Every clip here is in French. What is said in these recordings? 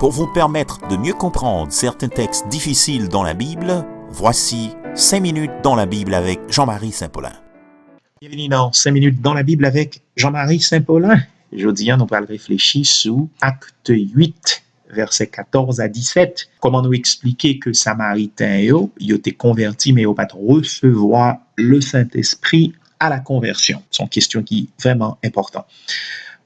Pour vous permettre de mieux comprendre certains textes difficiles dans la Bible, voici 5 minutes dans la Bible avec Jean-Marie Saint-Paulin. Bienvenue dans 5 minutes dans la Bible avec Jean-Marie Saint-Paulin. Aujourd'hui, nous allons réfléchir sur Acte 8, versets 14 à 17. Comment nous expliquer que Samaritains ils étaient convertis, mais ils n'ont pas recevoir le Saint-Esprit à la conversion. C'est une question qui est vraiment importante.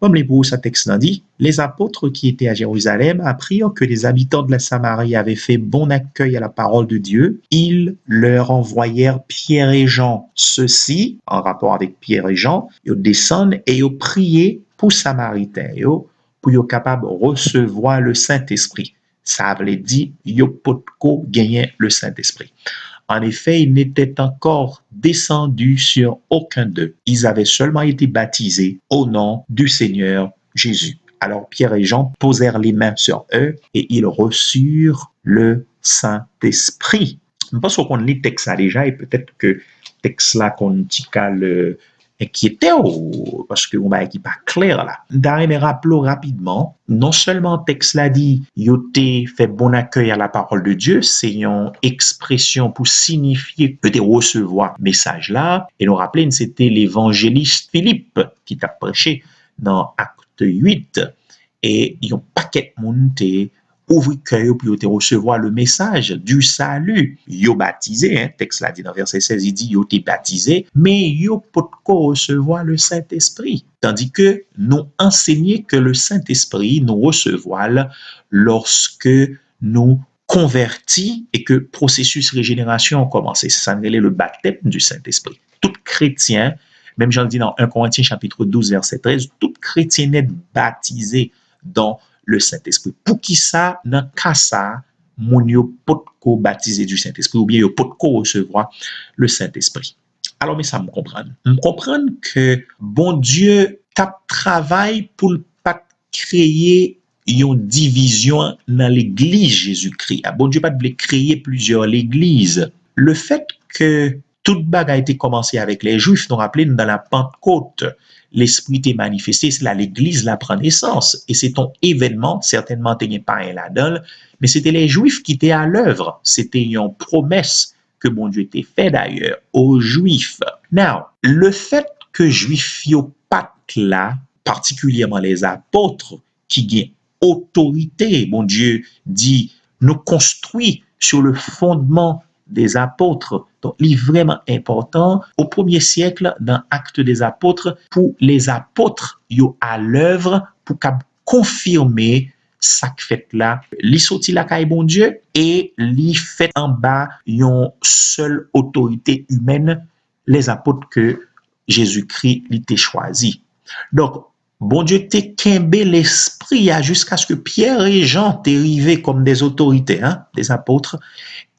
Comme les pour ce texte dit, les apôtres qui étaient à Jérusalem apprirent que les habitants de la Samarie avaient fait bon accueil à la parole de Dieu. Ils leur envoyèrent Pierre et Jean. Ceux-ci, en rapport avec Pierre et Jean, ils descendent et ils priaient pour Samaritains pour être capables de recevoir le Saint-Esprit. Ça veut dire qu'ils peuvent gagner le Saint-Esprit. En effet, ils n'étaient encore descendus sur aucun d'eux. Ils avaient seulement été baptisés au nom du Seigneur Jésus. Alors Pierre et Jean posèrent les mains sur eux et ils reçurent le Saint-Esprit. Je pense qu'on lit le texte là déjà et peut-être que le texte là qu'on dit le inquiété parce que on va qui pas clair là. D'arrêter rappelons rapidement, non seulement le texte là dit yoté fait bon accueil à la parole de Dieu, c'est une expression pour signifier que tu recevoir message là et nous rappeler c'était l'évangéliste Philippe qui t'a prêché dans Acte 8 et il y a un paquet de monde ouvre cœur pour te recevoir le message du salut. Yo baptisé, texte là dit dans verset 16, il dit yo t'es baptisé, mais yo peut recevoir le Saint-Esprit. Tandis que nous enseignons que le Saint-Esprit nous recevoir lorsque nous convertis et que le processus de régénération a commencé. C'est ça le baptême du Saint-Esprit. Tout chrétien, même Jean le dit dans 1 Corinthiens chapitre 12 verset 13, tout chrétien est baptisé dans le Saint-Esprit. Pour qui ça, dans cas ça, mon yo pot ko baptisé du Saint-Esprit ou bien yo pot ko recevoir le Saint-Esprit. Alors mais ça me comprendre. Me comprendre que bon Dieu t'a travail pour pas créer une division dans l'église Jésus-Christ. Bon Dieu pas de créer plusieurs l'église. Le fait que toute bagarre a été commencé avec les Juifs, nous rappelons dans la Pentecôte, l'Esprit est manifesté, c'est là l'église la prend naissance. Et c'est un événement, certainement il n'y a pas un là-dedans, mais c'était les Juifs qui étaient à l'œuvre. C'était une promesse que bon Dieu était fait d'ailleurs aux Juifs. Now, le fait que Juifs yo pas là, particulièrement les apôtres, qui gagnent autorité, bon Dieu dit, nous construit sur le fondement des apôtres. Donc, il est vraiment important au premier siècle dans Actes des apôtres pour les apôtres yo à l'œuvre pour confirmer ça fait là. Li sorti la caille bon Dieu et li fait en bas une seule autorité humaine, les apôtres que Jésus-Christ l'était choisi. Donc, bon Dieu t'a kembe l'esprit jusqu'à ce que Pierre et Jean t'aient arrivé comme des autorités, des apôtres,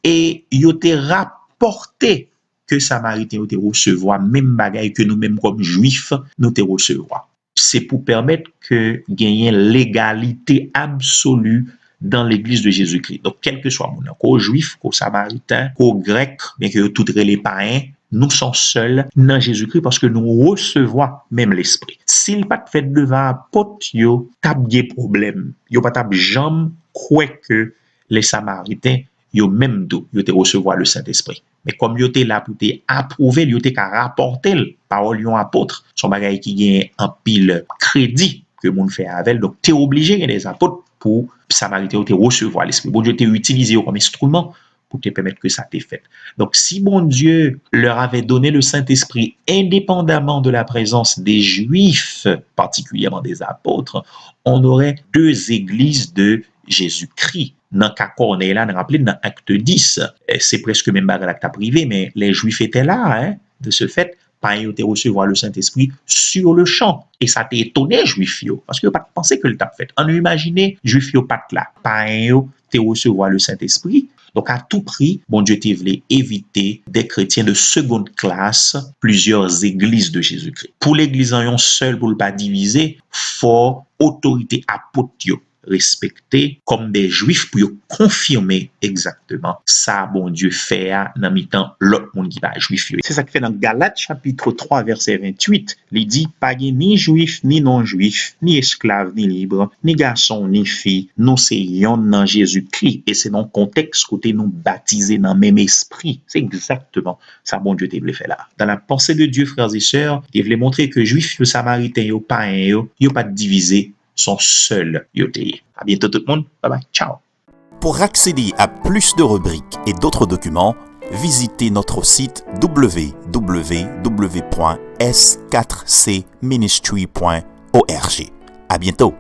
et yo te rapporté que Samaritains te recevoir même bagaille que nous-mêmes comme juifs nous te recevoir. C'est pour permettre que gagner l'égalité absolue dans l'église de Jésus-Christ. Donc quel que soit mon qu'aux juifs, qu'aux samaritains, qu'aux grecs, bien que toutes les païens, nous sommes seuls dans Jésus-Christ parce que nous recevons même l'esprit. S'il pas fait devant apôtre, yo tap des problèmes. Yo pas tap jambe quoi que les samaritains yo même d'où yo te recevoir le Saint-Esprit. Mais comme yo te là pour te approuver, yo te ka rapporter parole yon apôtre, son bagay qui gagne en pile crédit que moun fait avec, donc tu es obligé des apôtres pour Samaritains te recevoir l'Esprit. Bon Dieu t'a utilisé comme instrument pour te permettre que ça t'est fait. Donc si bon Dieu leur avait donné le Saint-Esprit indépendamment de la présence des Juifs, particulièrement des apôtres, on aurait deux églises de Jésus-Christ. Dans cas on est là, on rappelle dans Acte 10, c'est presque même bagarre privé, mais les Juifs étaient là, de ce fait, pas ils ont recevoir le Saint-Esprit sur le champ. Et ça t'a étonné, Juifs, parce que pas pensé que le t'a fait. On a imaginé, Juifs pas là, pas ils ont recevoir le Saint-Esprit. Donc, à tout prix, bon Dieu te voulait éviter des chrétiens de seconde classe, plusieurs églises de Jésus-Christ. Pour l'église en yon seul, pour ne pas diviser, faut autorité apôtre. respecter comme des juifs pour confirmer exactement ça bon Dieu fait dans mi-temps l'autre monde qui pas juif. C'est ça qui fait dans Galates chapitre 3 verset 28, il dit pas ni juif ni non juif, ni esclave ni libre, ni garçon ni fille, nous c'est yon dans Jésus-Christ et c'est dans le contexte côté nous baptisés dans le même esprit. C'est exactement ça bon Dieu te voulait faire là. Dans la pensée de Dieu frères et sœurs, il voulait montrer que juifs et samaritains yo païens yo pas divisé, sont seuls yoté. À bientôt tout le monde. Bye bye. Ciao. Pour accéder à plus de rubriques et d'autres documents, visitez notre site www.s4cministry.org. À bientôt.